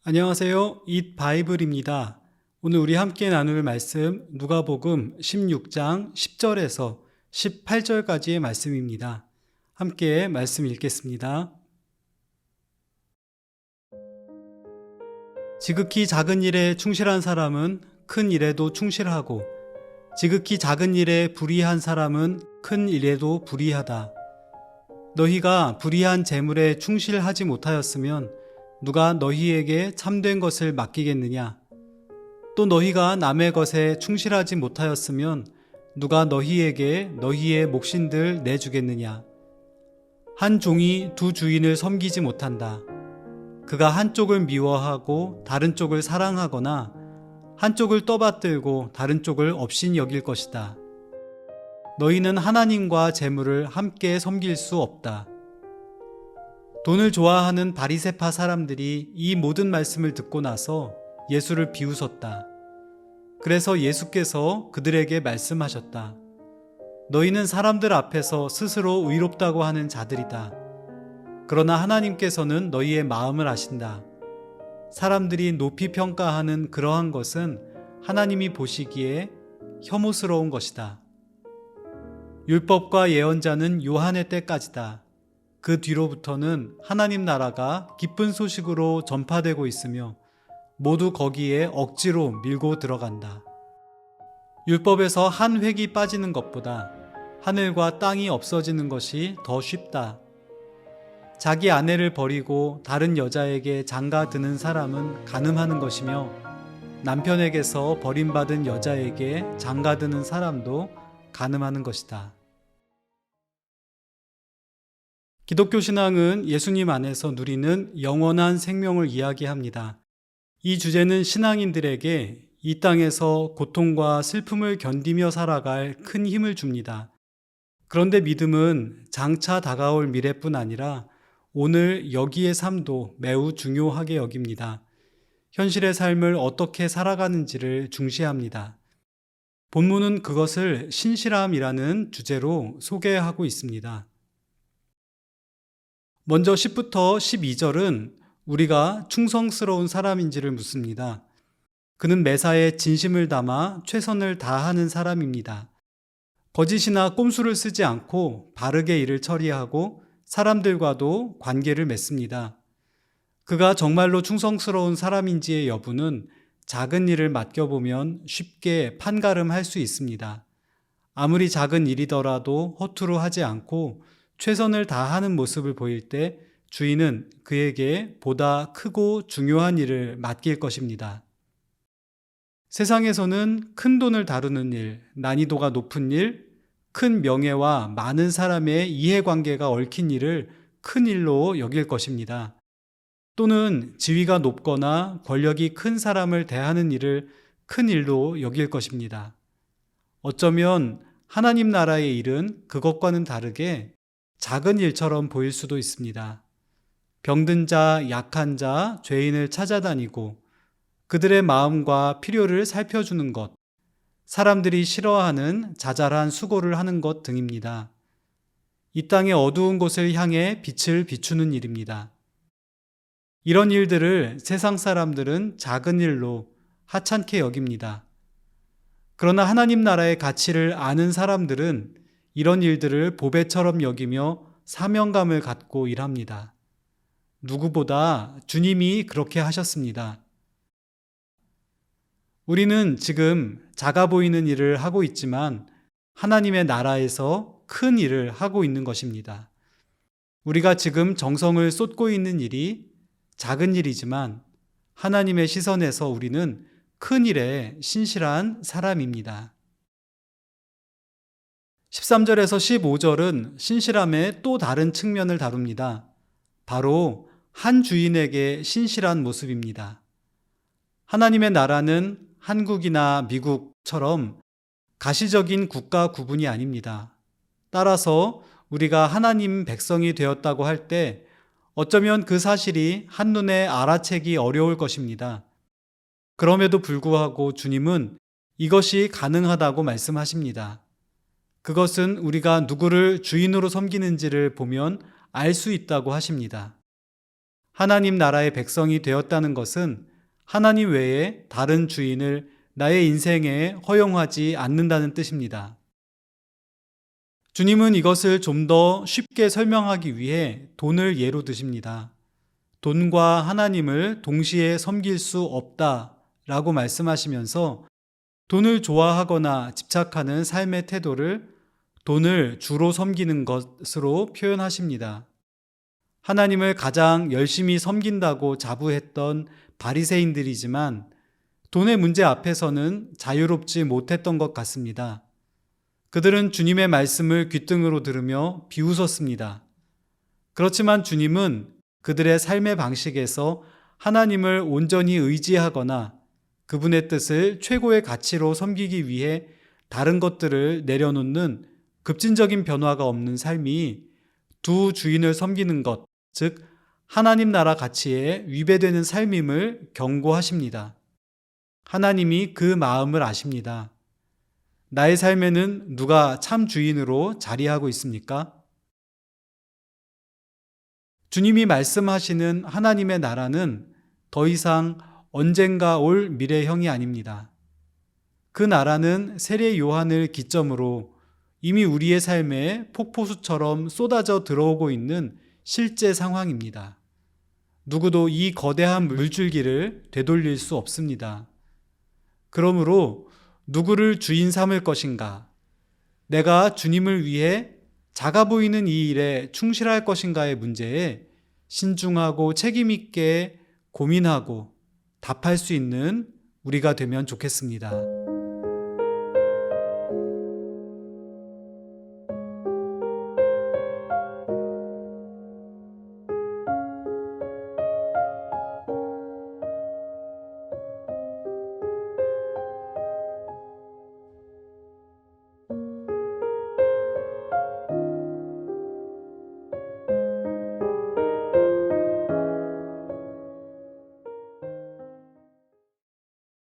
안녕하세요. 잇 바이블입니다. 오늘 우리 함께 나눌 말씀 누가복음 16장 10절에서 18절까지의 말씀입니다. 함께 말씀 읽겠습니다. 지극히 작은 일에 충실한 사람은 큰 일에도 충실하고 지극히 작은 일에 불의한 사람은 큰 일에도 불의하다. 너희가 불의한 재물에 충실하지 못하였으면 누가 너희에게 참된 것을 맡기겠느냐? 또 너희가 남의 것에 충실하지 못하였으면 누가 너희에게 너희의 몫인들 내주겠느냐? 한 종이 두 주인을 섬기지 못한다. 그가 한쪽을 미워하고 다른 쪽을 사랑하거나 한쪽을 떠받들고 다른 쪽을 업신 여길 것이다. 너희는 하나님과 재물을 함께 섬길 수 없다. 돈을 좋아하는 바리새파 사람들이 이 모든 말씀을 듣고 나서 예수를 비웃었다. 그래서 예수께서 그들에게 말씀하셨다. 너희는 사람들 앞에서 스스로 의롭다고 하는 자들이다. 그러나 하나님께서는 너희의 마음을 아신다. 사람들이 높이 평가하는 그러한 것은 하나님이 보시기에 혐오스러운 것이다. 율법과 예언자는 요한의 때까지다. 그 뒤로부터는 하나님 나라가 기쁜 소식으로 전파되고 있으며 모두 거기에 억지로 밀고 들어간다. 율법에서 한 획이 빠지는 것보다 하늘과 땅이 없어지는 것이 더 쉽다. 자기 아내를 버리고 다른 여자에게 장가드는 사람은 간음하는 것이며 남편에게서 버림받은 여자에게 장가드는 사람도 간음하는 것이다. 기독교 신앙은 예수님 안에서 누리는 영원한 생명을 이야기합니다. 이 주제는 신앙인들에게 이 땅에서 고통과 슬픔을 견디며 살아갈 큰 힘을 줍니다. 그런데 믿음은 장차 다가올 미래뿐 아니라 오늘 여기의 삶도 매우 중요하게 여깁니다. 현실의 삶을 어떻게 살아가는지를 중시합니다. 본문은 그것을 신실함이라는 주제로 소개하고 있습니다. 먼저 10부터 12절은 우리가 충성스러운 사람인지를 묻습니다. 그는 매사에 진심을 담아 최선을 다하는 사람입니다. 거짓이나 꼼수를 쓰지 않고 바르게 일을 처리하고 사람들과도 관계를 맺습니다. 그가 정말로 충성스러운 사람인지의 여부는 작은 일을 맡겨보면 쉽게 판가름할 수 있습니다. 아무리 작은 일이더라도 허투루 하지 않고 최선을 다하는 모습을 보일 때 주인은 그에게 보다 크고 중요한 일을 맡길 것입니다. 세상에서는 큰 돈을 다루는 일, 난이도가 높은 일, 큰 명예와 많은 사람의 이해관계가 얽힌 일을 큰 일로 여길 것입니다. 또는 지위가 높거나 권력이 큰 사람을 대하는 일을 큰 일로 여길 것입니다. 어쩌면 하나님 나라의 일은 그것과는 다르게 작은 일처럼 보일 수도 있습니다. 병든 자, 약한 자, 죄인을 찾아다니고 그들의 마음과 필요를 살펴주는 것, 사람들이 싫어하는 자잘한 수고를 하는 것 등입니다. 이 땅의 어두운 곳을 향해 빛을 비추는 일입니다. 이런 일들을 세상 사람들은 작은 일로 하찮게 여깁니다. 그러나 하나님 나라의 가치를 아는 사람들은 이런 일들을 보배처럼 여기며 사명감을 갖고 일합니다. 누구보다 주님이 그렇게 하셨습니다. 우리는 지금 작아 보이는 일을 하고 있지만 하나님의 나라에서 큰 일을 하고 있는 것입니다. 우리가 지금 정성을 쏟고 있는 일이 작은 일이지만 하나님의 시선에서 우리는 큰 일에 신실한 사람입니다. 13절에서 15절은 신실함의 또 다른 측면을 다룹니다. 바로 한 주인에게 신실한 모습입니다. 하나님의 나라는 한국이나 미국처럼 가시적인 국가 구분이 아닙니다. 따라서 우리가 하나님 백성이 되었다고 할 때 어쩌면 그 사실이 한눈에 알아채기 어려울 것입니다. 그럼에도 불구하고 주님은 이것이 가능하다고 말씀하십니다. 그것은 우리가 누구를 주인으로 섬기는지를 보면 알 수 있다고 하십니다. 하나님 나라의 백성이 되었다는 것은 하나님 외에 다른 주인을 나의 인생에 허용하지 않는다는 뜻입니다. 주님은 이것을 좀 더 쉽게 설명하기 위해 돈을 예로 드십니다. 돈과 하나님을 동시에 섬길 수 없다 라고 말씀하시면서 돈을 좋아하거나 집착하는 삶의 태도를 돈을 주로 섬기는 것으로 표현하십니다. 하나님을 가장 열심히 섬긴다고 자부했던 바리새인들이지만 돈의 문제 앞에서는 자유롭지 못했던 것 같습니다. 그들은 주님의 말씀을 귓등으로 들으며 비웃었습니다. 그렇지만 주님은 그들의 삶의 방식에서 하나님을 온전히 의지하거나 그분의 뜻을 최고의 가치로 섬기기 위해 다른 것들을 내려놓는 급진적인 변화가 없는 삶이 두 주인을 섬기는 것, 즉 하나님 나라 가치에 위배되는 삶임을 경고하십니다. 하나님이 그 마음을 아십니다. 나의 삶에는 누가 참 주인으로 자리하고 있습니까? 주님이 말씀하시는 하나님의 나라는 더 이상 언젠가 올 미래형이 아닙니다. 그 나라는 세례 요한을 기점으로 이미 우리의 삶에 폭포수처럼 쏟아져 들어오고 있는 실제 상황입니다. 누구도 이 거대한 물줄기를 되돌릴 수 없습니다. 그러므로 누구를 주인 삼을 것인가? 내가 주님을 위해 작아 보이는 이 일에 충실할 것인가의 문제에 신중하고 책임있게 고민하고 답할 수 있는 우리가 되면 좋겠습니다.